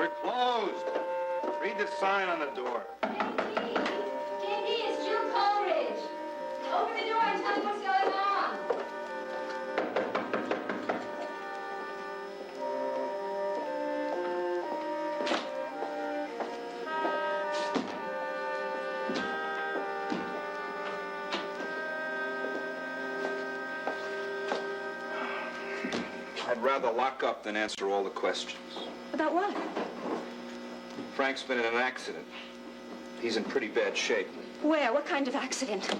We're closed. Read the sign on the door. JP, it's Jill Coleridge. Open the door and tell me what's going on. I'd rather lock up than answer all the questions. About what? Frank's been in an accident. He's in pretty bad shape. Where? What kind of accident?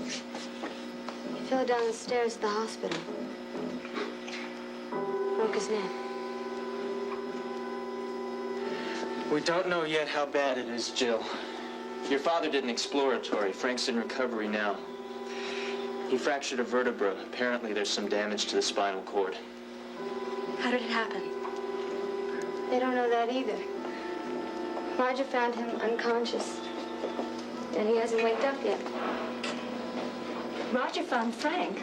He fell down the stairs to the hospital. Broke his neck. We don't know yet how bad it is, Jill. Your father did an exploratory. Frank's in recovery now. He fractured a vertebra. Apparently there's some damage to the spinal cord. How did it happen? They don't know that either. Roger found him unconscious. And he hasn't waked up yet. Roger found Frank.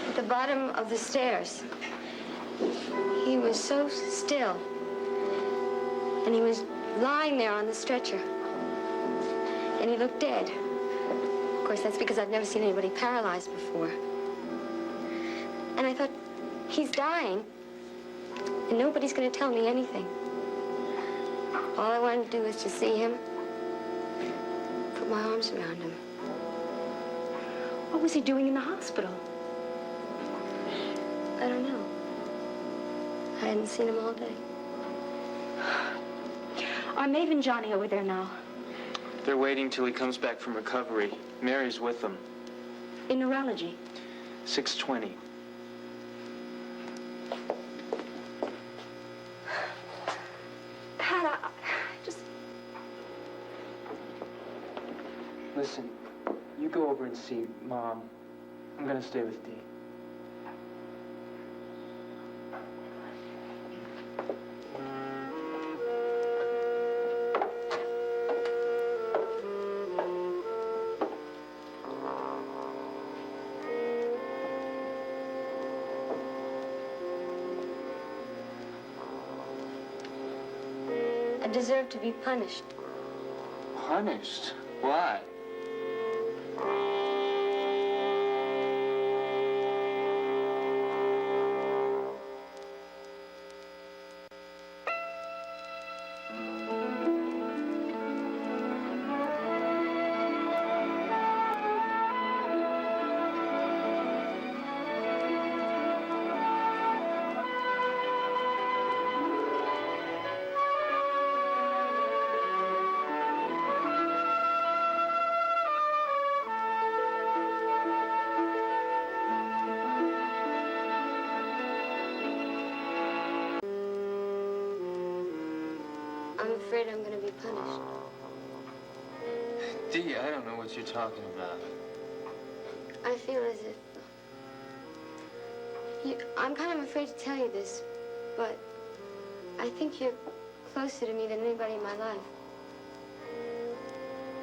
At the bottom of the stairs. He was so still. And he was lying there on the stretcher. And he looked dead. Of course, that's because I've never seen anybody paralyzed before. And I thought, he's dying. And nobody's going to tell me anything. All I wanted to do was to see him, put my arms around him. What was he doing in the hospital? I don't know. I hadn't seen him all day. Are Maeve and Johnny over there now? They're waiting till he comes back from recovery. Mary's with them. In neurology? 6:20. Pat, I just... Listen, you go over and see Mom. I'm gonna stay with Dee. I deserve to be punished. Punished? Why? I'm afraid I'm going to be punished. Dee, I don't know what you're talking about. I feel as if... I'm kind of afraid to tell you this, but I think you're closer to me than anybody in my life.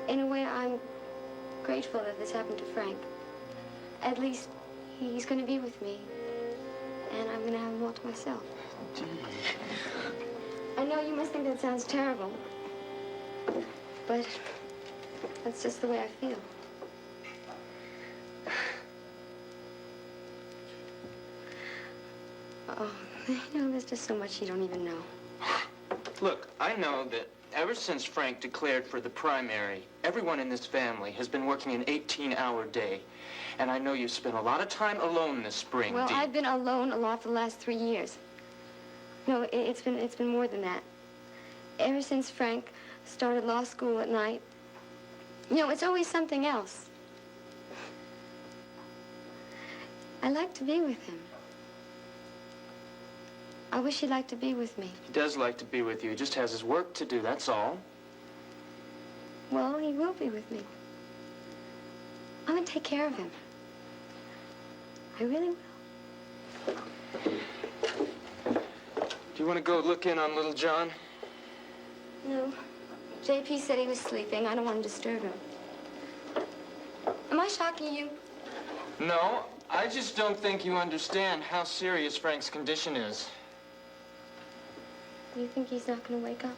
In a way, I'm grateful that this happened to Frank. At least, he's going to be with me, and I'm going to have him all to myself. Dee. I know you must think that sounds terrible, but that's just the way I feel. Oh, there's just so much you don't even know. Look, I know that ever since Frank declared for the primary, everyone in this family has been working an 18-hour day. And I know you've spent a lot of time alone this spring, Well, Dee. I've been alone a lot for the last 3 years. No, it's been more than that. Ever since Frank started law school at night, it's always something else. I like to be with him. I wish he'd like to be with me. He does like to be with you. He just has his work to do, that's all. Well, he will be with me. I'm gonna take care of him. I really will. Do you want to go look in on little John? No. JP said he was sleeping. I don't want to disturb him. Am I shocking you? No, I just don't think you understand how serious Frank's condition is. You think he's not going to wake up?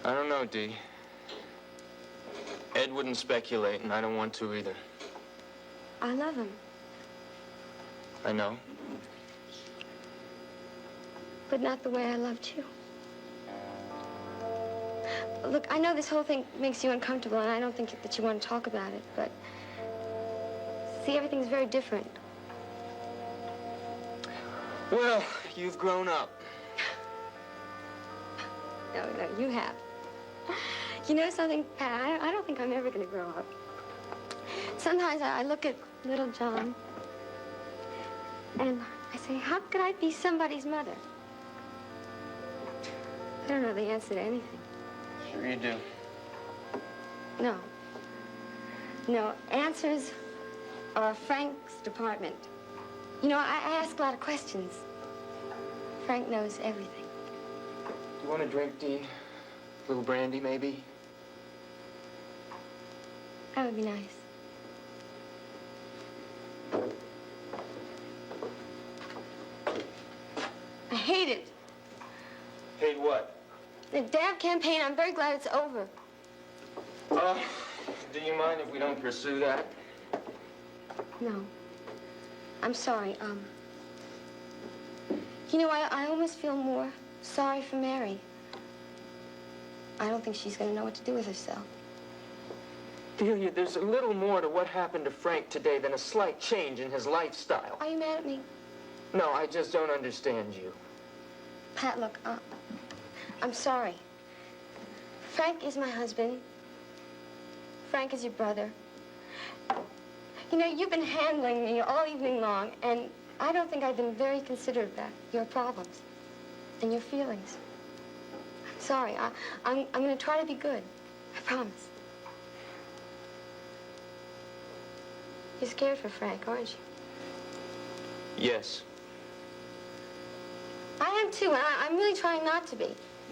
I don't know, Dee. Ed wouldn't speculate, and I don't want to either. I love him. I know. But not the way I loved you. Look, I know this whole thing makes you uncomfortable, and I don't think that you want to talk about it, but... See, everything's very different. Well, you've grown up. No, you have. You know something, Pat? I don't think I'm ever going to grow up. Sometimes I look at little John, and I say, how could I be somebody's mother? I don't know the answer to anything. Sure you do. No. No, answers are Frank's department. You know, I ask a lot of questions. Frank knows everything. You want a drink, Dee? A little brandy, maybe? That would be nice. I hate it. Hate what? The damn campaign, I'm very glad it's over. Do you mind if we don't pursue that? No. I'm sorry, You know, I almost feel more sorry for Mary. I don't think she's gonna know what to do with herself. Delia, there's a little more to what happened to Frank today than a slight change in his lifestyle. Are you mad at me? No, I just don't understand you. Pat, look, I'm sorry. Frank is my husband. Frank is your brother. You know, you've been handling me all evening long, and I don't think I've been very considerate about your problems and your feelings. I'm sorry. I'm going to try to be good. I promise. You're scared for Frank, aren't you? Yes. I am too, and I'm really trying not to be.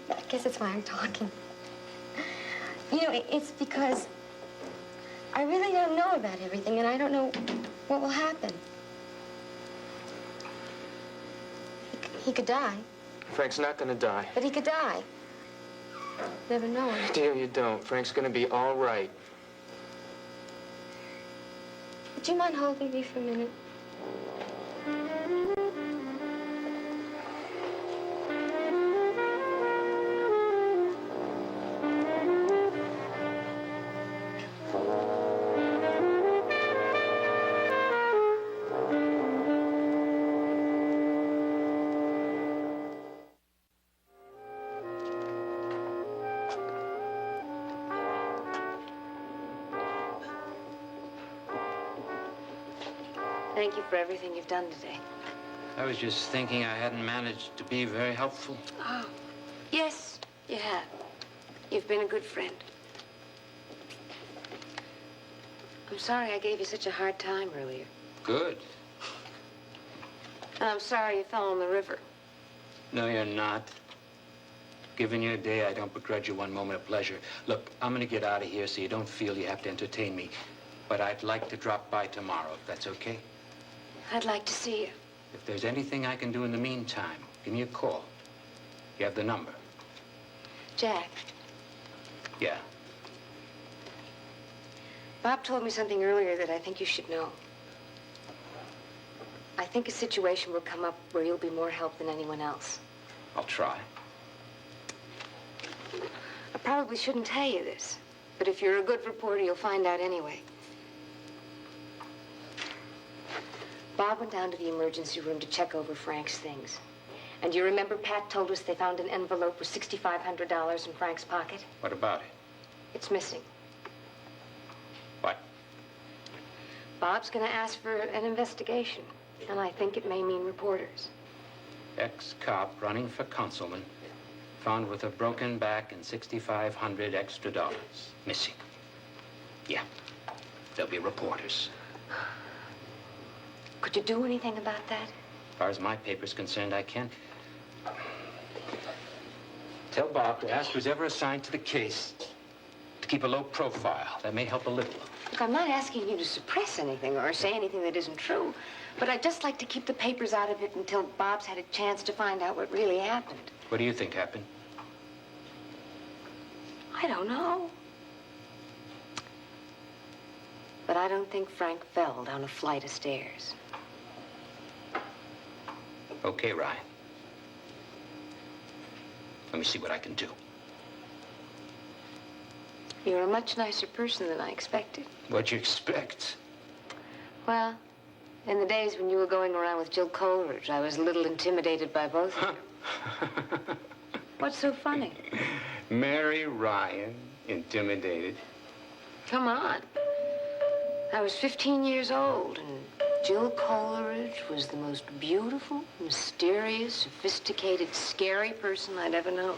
I guess that's why I'm talking. You know, it's because I really don't know about everything, and I don't know what will happen. He could die. Frank's not gonna die. But he could die. Never know. Delia, don't. Frank's gonna be all right. Would you mind holding me for a minute? Thank you for everything you've done today. I was just thinking I hadn't managed to be very helpful. Oh, yes, you have. You've been a good friend. I'm sorry I gave you such a hard time earlier. Good. And I'm sorry you fell in the river. No, you're not. Given your day, I don't begrudge you one moment of pleasure. Look, I'm gonna get out of here so you don't feel you have to entertain me. But I'd like to drop by tomorrow, if that's okay. I'd like to see you. If there's anything I can do in the meantime, give me a call. You have the number. Jack, Yeah. Bob told me something earlier that I think you should know. I think a situation will come up where you'll be more help than anyone else. I'll try. I probably shouldn't tell you this, but if you're a good reporter, you'll find out anyway. Bob went down to the emergency room to check over Frank's things. And you remember Pat told us they found an envelope with $6,500 in Frank's pocket? What about it? It's missing. What? Bob's going to ask for an investigation, and I think it may mean reporters. Ex-cop running for councilman, found with a broken back and $6,500 extra dollars. Missing. Yeah. There'll be reporters. Could you do anything about that? As far as my paper's concerned, I can't. Tell Bob to ask who's ever assigned to the case to keep a low profile. That may help a little. Look, I'm not asking you to suppress anything or say anything that isn't true, but I'd just like to keep the papers out of it until Bob's had a chance to find out what really happened. What do you think happened? I don't know. But I don't think Frank fell down a flight of stairs. Okay, Ryan. Let me see what I can do. You're a much nicer person than I expected. What'd you expect? Well, in the days when you were going around with Jill Coleridge, I was a little intimidated by both of you. What's so funny? Mary Ryan, intimidated. Come on. I was 15 years old, and Jill Coleridge was the most beautiful, mysterious, sophisticated, scary person I'd ever known.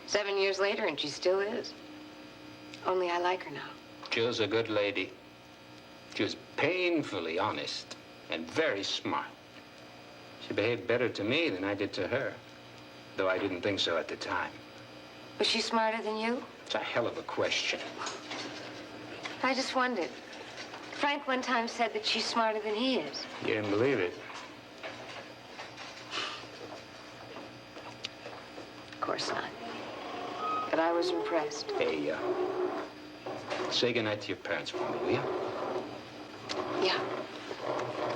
7 years later, and she still is. Only I like her now. Jill's a good lady. She was painfully honest and very smart. She behaved better to me than I did to her, though I didn't think so at the time. Was she smarter than you? It's a hell of a question. I just wondered. Frank one time said that she's smarter than he is. You didn't believe it? Of course not. But I was impressed. Hey, say goodnight to your parents for me, will you? Yeah.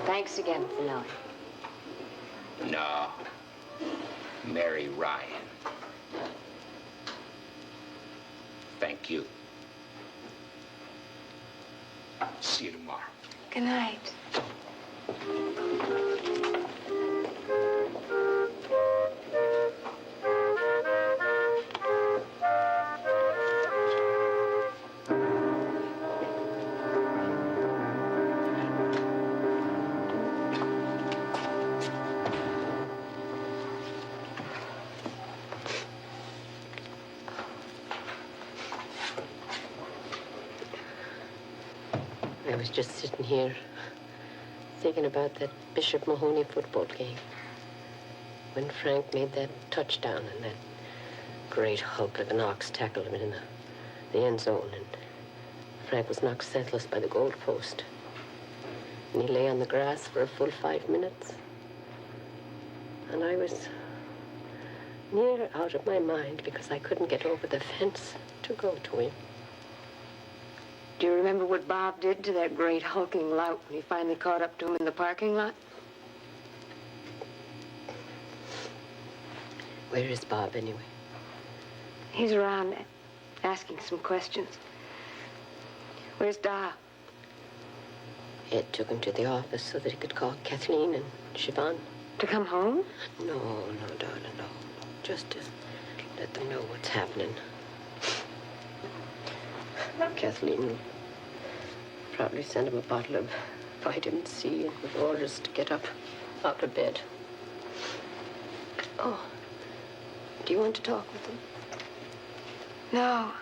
Thanks again for knowing. No. Mary Ryan. Thank you. See you tomorrow. Good night. I was just sitting here thinking about that Bishop Mahoney football game when Frank made that touchdown and that great hulk of an ox tackled him in the end zone, and Frank was knocked senseless by the goal post. And he lay on the grass for a full 5 minutes. And I was near out of my mind because I couldn't get over the fence to go to him. Do you remember what Bob did to that great hulking lout when he finally caught up to him in the parking lot? Where is Bob, anyway? He's around asking some questions. Where's Da? Ed took him to the office so that he could call Kathleen and Siobhan. To come home? No, darling, no. Just to let them know what's happening. Kathleen will probably send him a bottle of vitamin C and with orders to get up out of bed. Oh, do you want to talk with him? No.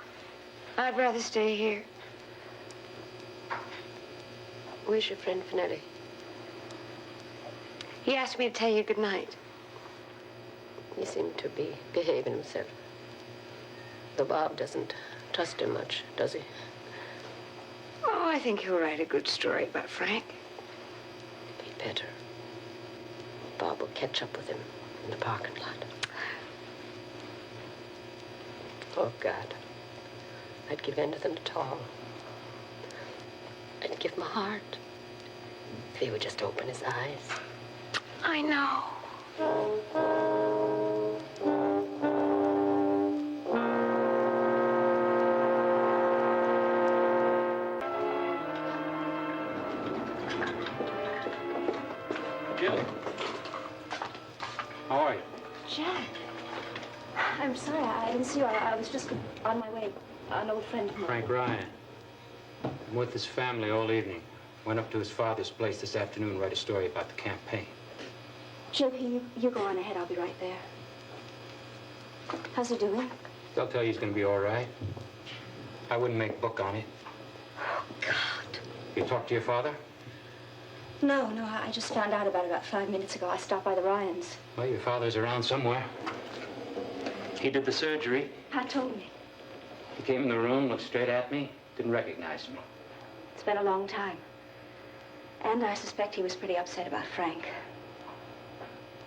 I'd rather stay here. Where's your friend Finelli? He asked me to tell you good night. He seemed to be behaving himself. Though Bob doesn't trust him much, does he? Oh, I think he'll write a good story about Frank. He'd better. Bob will catch up with him in the parking lot. Oh, God. I'd give anything at all. I'd give my heart if he would just open his eyes. I know. Jill. How are you? Jack. I'm sorry, I didn't see you. I was just on my way. An old friend of mine. Frank Ryan. I'm with his family all evening. Went up to his father's place this afternoon to write a story about the campaign. Jill, you go on ahead. I'll be right there. How's he doing? They'll tell you he's going to be all right. I wouldn't make book on it. Oh, God. You talked to your father? No, I just found out about 5 minutes ago. I stopped by the Ryans. Well, your father's around somewhere. He did the surgery. Pat told me. He came in the room, looked straight at me, Didn't recognize me. It's been a long time. And I suspect he was pretty upset about Frank.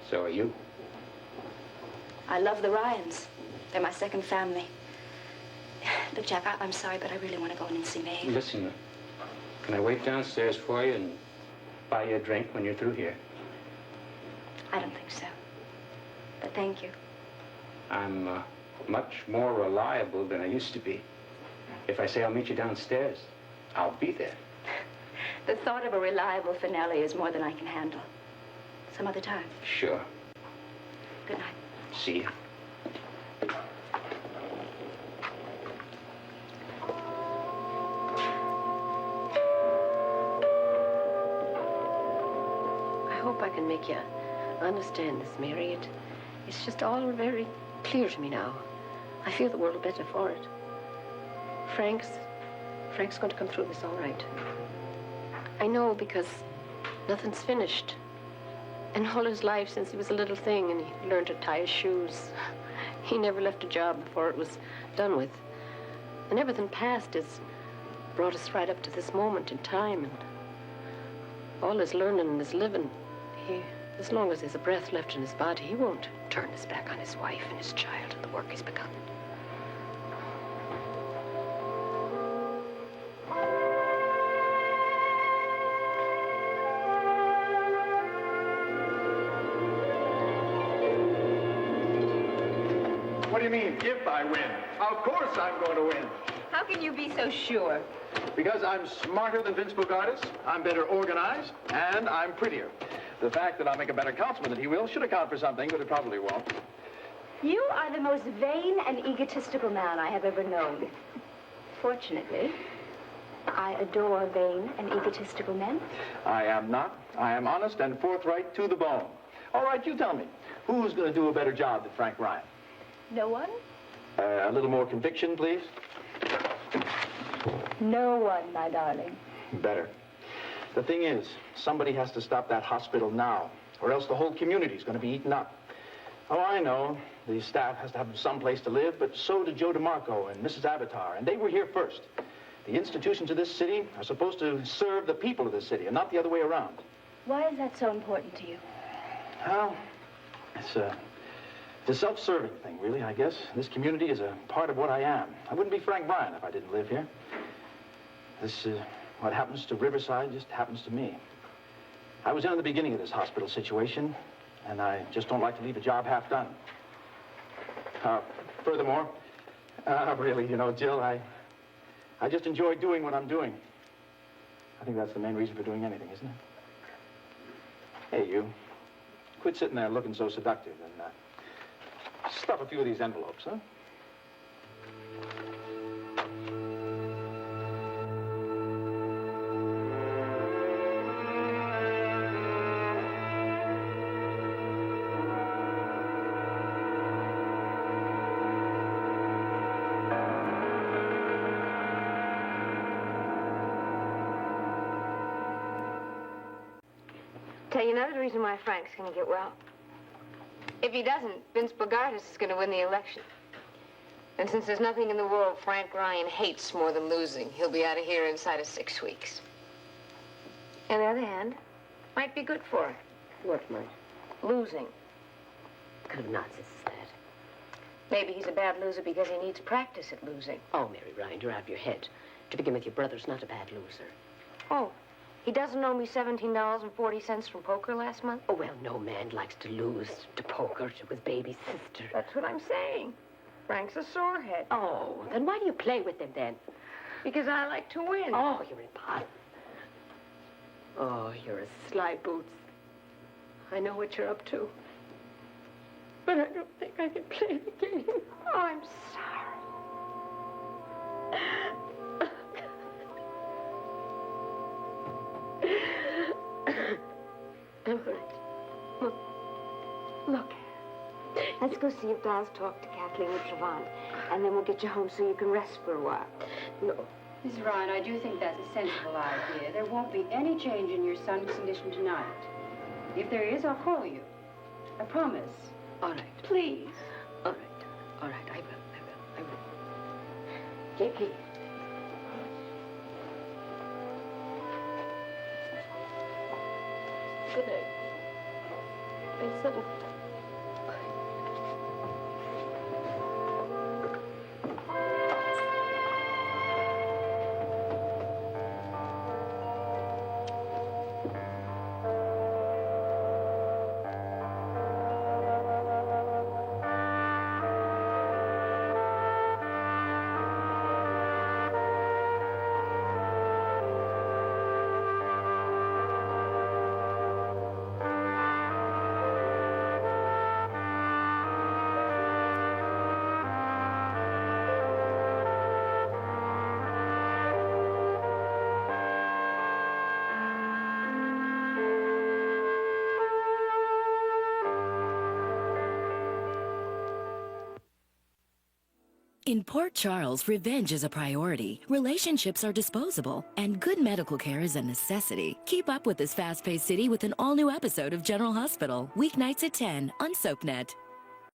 So are you. I love the Ryans. They're my second family. Look, Jack, I'm sorry, but I really want to go in and see Maeve. Listen, can I wait downstairs for you and buy you a drink when you're through here? I don't think so. But thank you. I'm much more reliable than I used to be. If I say I'll meet you downstairs, I'll be there. The thought of a reliable finale is more than I can handle. Some other time. Sure. Good night. See you. I hope I can make you understand this, Mary. It's just all very clear to me now. I feel the world better for it. Frank's going to come through this all right. I know because nothing's finished. And all his life since he was a little thing and he learned to tie his shoes, he never left a job before it was done with. And everything past has brought us right up to this moment in time. And all his learning and his living, as long as there's a breath left in his body, he won't turn his back on his wife and his child and the work he's begun. What do you mean, if I win? Of course I'm going to win. How can you be so sure? Because I'm smarter than Vince Bogartis, I'm better organized, and I'm prettier. The fact that I'll make a better councilman than he will should account for something, but it probably won't. You are the most vain and egotistical man I have ever known. Fortunately, I adore vain and egotistical men. I am not. I am honest and forthright to the bone. All right, you tell me, who's going to do a better job than Frank Ryan? No one? A little more conviction, please. No one, my darling. Better. The thing is, somebody has to stop that hospital now, or else the whole community's going to be eaten up. Oh, I know. The staff has to have some place to live, but so did Joe DeMarco and Mrs. Avatar, and they were here first. The institutions of this city are supposed to serve the people of this city, and not the other way around. Why is that so important to you? Well, it's a self-serving thing, really, I guess. This community is a part of what I am. I wouldn't be Frank Bryan if I didn't live here. What happens to Riverside just happens to me. I was in at the beginning of this hospital situation, and I just don't like to leave a job half done. Furthermore, really, you know, Jill, I just enjoy doing what I'm doing. I think that's the main reason for doing anything, isn't it? Hey, you. Quit sitting there looking so seductive and stuff a few of these envelopes, huh? Tell you another reason why Frank's going to get well. If he doesn't, Vince Bogartis is going to win the election. And since there's nothing in the world Frank Ryan hates more than losing, he'll be out of here inside of 6 weeks. On the other hand, might be good for him. What might? Losing. What kind of nonsense is that? Maybe he's a bad loser because he needs practice at losing. Oh, Mary Ryan, you're out of your head. To begin with, your brother's not a bad loser. Oh, he doesn't owe me $17.40 from poker last month? Oh, well, no man likes to lose to poker with baby's sister. That's what I'm saying. Frank's a sorehead. Oh, then why do you play with him, then? Because I like to win. Oh, you're impossible. Oh, you're a sly boots. I know what you're up to. But I don't think I can play the game. Oh, I'm sorry. All right. Look, let's go see if Dolls talk to Kathleen and Trevant, and then we'll get you home so you can rest for a while. No. Miss Ryan, I do think that's a sensible idea. There won't be any change in your son's condition tonight. If there is, I'll call you. I promise. All right. Please. All right. All right, I will. J.P., Listen. In Port Charles, revenge is a priority, relationships are disposable, and good medical care is a necessity. Keep up with this fast-paced city with an all-new episode of General Hospital, weeknights at 10 on SoapNet.